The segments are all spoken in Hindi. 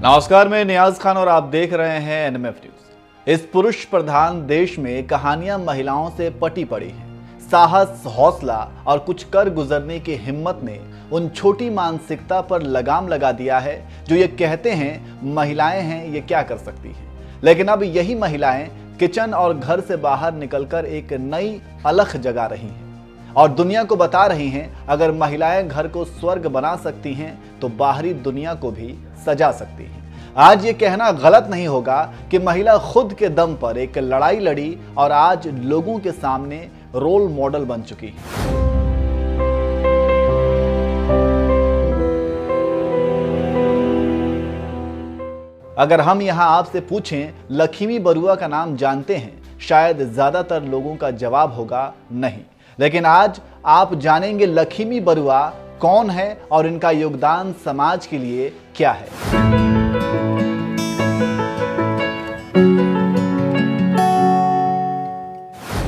नमस्कार, मैं नियाज खान और आप देख रहे हैं एनएमएफ न्यूज। इस पुरुष प्रधान देश में कहानियां महिलाओं से पटी पड़ी हैं। साहस, हौसला और कुछ कर गुजरने की हिम्मत ने उन छोटी मानसिकता पर लगाम लगा दिया है जो ये कहते हैं महिलाएं हैं, ये क्या कर सकती हैं। लेकिन अब यही महिलाएं किचन और घर से बाहर निकलकर एक नई अलख जगा रही हैं और दुनिया को बता रही हैं, अगर महिलाएं घर को स्वर्ग बना सकती हैं तो बाहरी दुनिया को भी सजा सकती हैं। आज ये कहना गलत नहीं होगा कि महिला खुद के दम पर एक लड़ाई लड़ी और आज लोगों के सामने रोल मॉडल बन चुकी है। अगर हम यहां आपसे पूछें लक्ष्मी बरुआ का नाम जानते हैं, शायद ज्यादातर लोगों का जवाब होगा नहीं। लेकिन आज आप जानेंगे लक्ष्मी बरुआ कौन है और इनका योगदान समाज के लिए क्या है।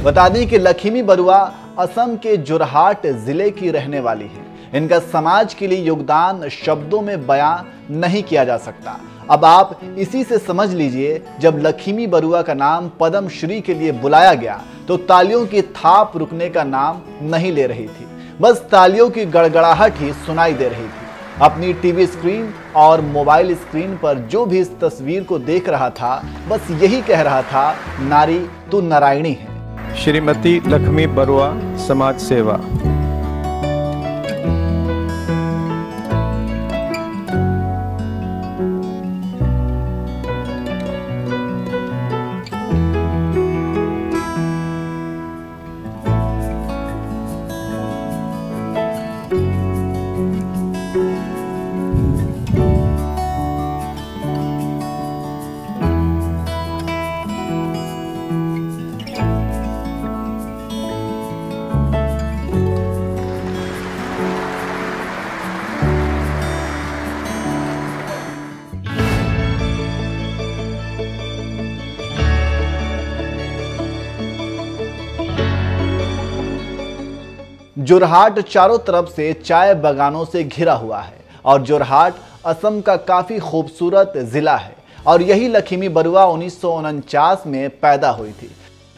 बता दें कि लक्ष्मी बरुआ असम के जोरहाट जिले की रहने वाली है। इनका समाज के लिए योगदान शब्दों में बयां नहीं किया जा सकता। अब आप इसी से समझ लीजिए, जब लक्ष्मी बरुआ का नाम पद्म श्री के लिए बुलाया गया तो तालियों की थाप रुकने का नाम नहीं ले रही थी, बस तालियों की गड़गड़ाहट ही सुनाई दे रही थी। अपनी टीवी स्क्रीन और मोबाइल स्क्रीन पर जो भी इस तस्वीर को देख रहा था, बस यही कह रहा था, नारी तू नारायणी है। श्रीमती लक्ष्मी बरुआ, समाज सेवा। जोरहाट चारों तरफ से चाय बागानों से घिरा हुआ है और जोरहाट असम का काफी खूबसूरत जिला है और यही लक्ष्मी बरुआ 1949 में पैदा हुई थी।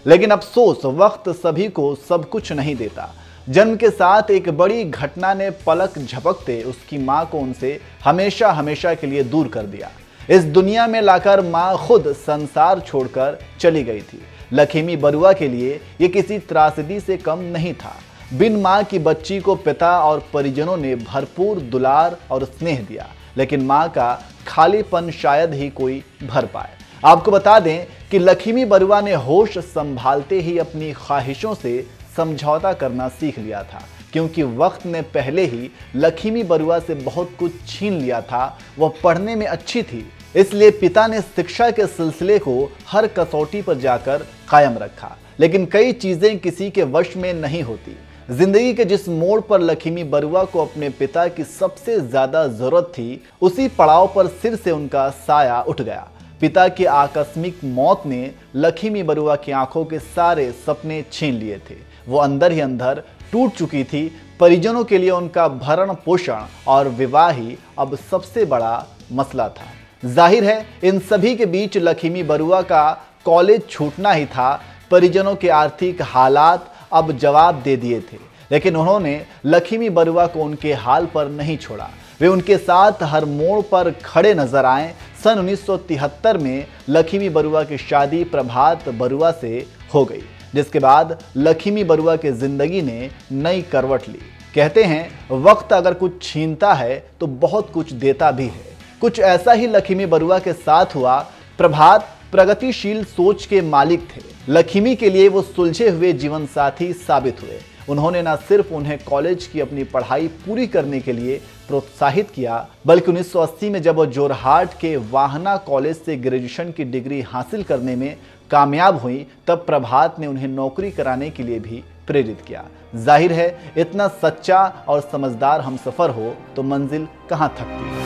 लेकिन अफसोस, वक्त सभी को सब कुछ नहीं देता। जन्म के साथ एक बड़ी घटना ने पलक झपकते उसकी मां को उनसे हमेशा हमेशा के लिए दूर कर दिया। इस दुनिया में लाकर मां खुद संसार छोड़कर चली गई थी। लक्ष्मी बरुआ के लिए ये किसी त्रासदी से कम नहीं था। बिन मां की बच्ची को पिता और परिजनों ने भरपूर दुलार और स्नेह दिया, लेकिन मां का खालीपन शायद ही कोई भर पाए। आपको बता दें कि लक्ष्मी बरुआ ने होश संभालते ही अपनी ख्वाहिशों से समझौता करना सीख लिया था, क्योंकि वक्त ने पहले ही लक्ष्मी बरुआ से बहुत कुछ छीन लिया था। वह पढ़ने में अच्छी थी, इसलिए पिता ने शिक्षा के सिलसिले को हर कसौटी पर जाकर कायम रखा। लेकिन कई चीजें किसी के वश में नहीं होती। जिंदगी के जिस मोड़ पर लक्ष्मी बरुआ को अपने पिता की सबसे ज्यादा जरूरत थी, उसी पड़ाव पर सिर से उनका साया उठ गया। पिता की आकस्मिक मौत ने लक्ष्मी बरुआ की आंखों के सारे सपने छीन लिए थे। वो अंदर ही अंदर टूट चुकी थी। परिजनों के लिए उनका भरण पोषण और विवाह ही अब सबसे बड़ा मसला था। जाहिर है, इन सभी के बीच लक्ष्मी बरुआ का कॉलेज छूटना ही था। परिजनों के आर्थिक हालात अब जवाब दे दिए थे, लेकिन उन्होंने लक्ष्मी बरुआ को उनके हाल पर नहीं छोड़ा। वे उनके साथ हर मोड़ पर खड़े नजर आए। सन 1973 में लक्ष्मी बरुआ की शादी प्रभात बरुआ से हो गई, जिसके बाद लक्ष्मी बरुआ की जिंदगी ने नई करवट ली। कहते हैं, वक्त अगर कुछ छीनता है तो बहुत कुछ देता भी है। कुछ ऐसा ही लक्ष्मी बरुआ के साथ हुआ। प्रभात प्रगतिशील सोच के मालिक थे। लक्ष्मी के लिए वो सुलझे हुए जीवन साथी साबित हुए। उन्होंने न सिर्फ उन्हें कॉलेज की अपनी पढ़ाई पूरी करने के लिए प्रोत्साहित किया, बल्कि 1980 में जब वो जोरहाट के वाहना कॉलेज से ग्रेजुएशन की डिग्री हासिल करने में कामयाब हुई, तब प्रभात ने उन्हें नौकरी कराने के लिए भी प्रेरित किया। जाहिर है, इतना सच्चा और समझदार हमसफर हो तो मंजिल कहाँ थकती है।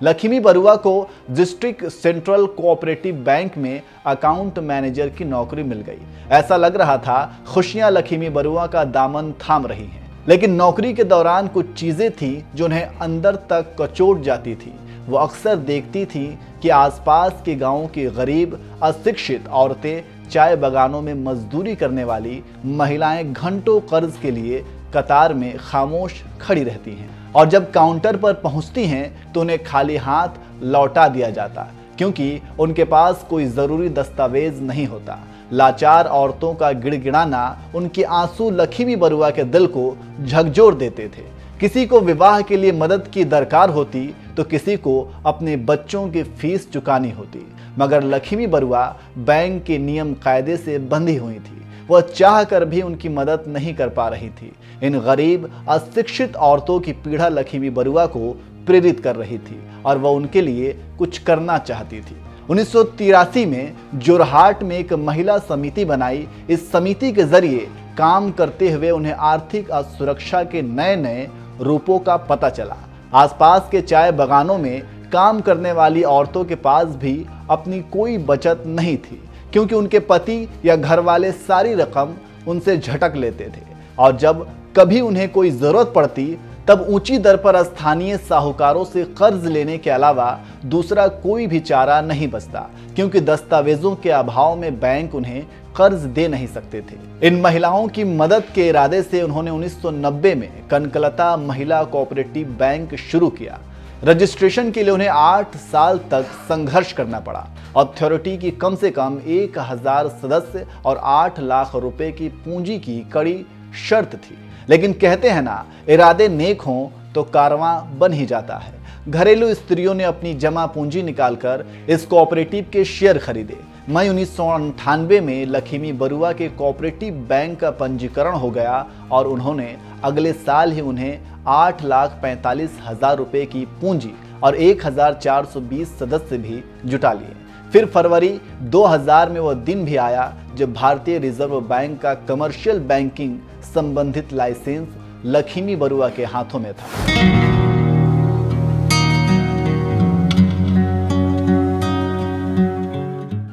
लक्ष्मी बरुआ को डिस्ट्रिक्ट सेंट्रल कोऑपरेटिव बैंक में अकाउंट मैनेजर की नौकरी मिल गई। ऐसा लग रहा था खुशियां लक्ष्मी बरुआ का दामन थाम रही हैं। लेकिन नौकरी के दौरान कुछ चीजें थी जो उन्हें अंदर तक कचोट जाती थी। वो अक्सर देखती थी कि आसपास के गांवों की गरीब अशिक्षित औरतें, चाय बागानों में मजदूरी करने वाली महिलाएं घंटों कर्ज के लिए कतार में खामोश खड़ी रहती हैं और जब काउंटर पर पहुंचती हैं तो उन्हें खाली हाथ लौटा दिया जाता, क्योंकि उनके पास कोई जरूरी दस्तावेज नहीं होता। लाचार औरतों का गिड़गिड़ाना, उनके आंसू लक्ष्मी बरुआ के दिल को झकझोर देते थे। किसी को विवाह के लिए मदद की दरकार होती तो किसी को अपने बच्चों की फीस चुकानी होती, मगर लक्ष्मी बरुआ बैंक के नियम कायदे से बंधी हुई थी। वह चाह कर भी उनकी मदद नहीं कर पा रही थी। इन गरीब अशिक्षित औरतों की पीड़ा लक्ष्मी बरुआ को प्रेरित कर रही थी और वह उनके लिए कुछ करना चाहती थी। 1983 में जोरहाट में एक महिला समिति बनाई। इस समिति के जरिए काम करते हुए उन्हें आर्थिक असुरक्षा के नए नए रूपों का पता चला। आसपास के चाय बागानों में काम करने वाली औरतों के पास भी अपनी कोई बचत नहीं थी, क्योंकि उनके पति या घर वाले सारी रकम उनसे झटक लेते थे और जब कभी उन्हें कोई जरूरत पड़ती तब ऊंची दर पर स्थानीय साहूकारों से कर्ज लेने के अलावा दूसरा कोई भी चारा नहीं बचता, क्योंकि दस्तावेजों के अभाव में बैंक उन्हें कर्ज दे नहीं सकते थे। इन महिलाओं की मदद के इरादे से उन्होंने 1990 में कनकलता महिला कोऑपरेटिव बैंक शुरू किया। रजिस्ट्रेशन के लिए उन्हें 8 साल तक संघर्ष करना पड़ा। अथॉरिटी की कम से कम 1000 सदस्य और 8 लाख रुपए की पूंजी की कड़ी शर्त थी। लेकिन कहते हैं ना, इरादे नेक हों तो कारवां बन ही जाता है। घरेलू स्त्रियों ने अपनी जमा पूंजी निकालकर इस कोऑपरेटिव के शेयर खरीदे। मई 1998 में लक्ष्मी बरुआ के कोऑपरेटिव बैंक का पंजीकरण हो गया और उन्होंने अगले साल ही उन्हें 8,45,000 रुपए की पूंजी और 1,420 सदस्य भी जुटा लिए। फिर फरवरी 2000 में वह दिन भी आया जब भारतीय रिजर्व बैंक का कमर्शियल बैंकिंग संबंधित लाइसेंस लक्ष्मी बरुआ के हाथों में था।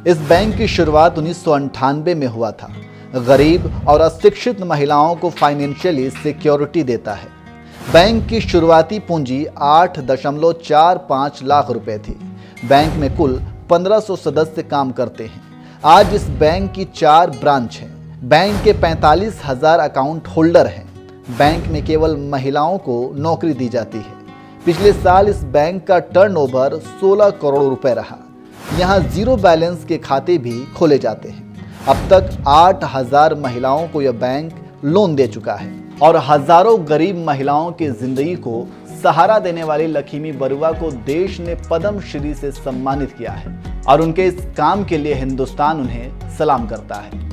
इस बैंक की शुरुआत 1998 में हुआ था। गरीब और अशिक्षित महिलाओं को फाइनेंशियली सिक्योरिटी देता है। बैंक की शुरुआती पूंजी 8.45 लाख रुपए थी। बैंक में कुल 1500 सदस्य काम करते हैं। आज इस बैंक की 4 ब्रांच हैं। बैंक के 45,000 अकाउंट होल्डर हैं। बैंक में केवल महिलाओं को नौकरी दी जाती है। पिछले साल इस बैंक का टर्नओवर 16 करोड़ रुपए रहा। यहाँ जीरो बैलेंस के खाते भी खोले जाते हैं। अब तक 8000 महिलाओं को यह बैंक लोन दे चुका है और हजारों गरीब महिलाओं की जिंदगी को सहारा देने वाली लक्ष्मी बरुआ को देश ने पद्म श्री से सम्मानित किया है और उनके इस काम के लिए हिंदुस्तान उन्हें सलाम करता है।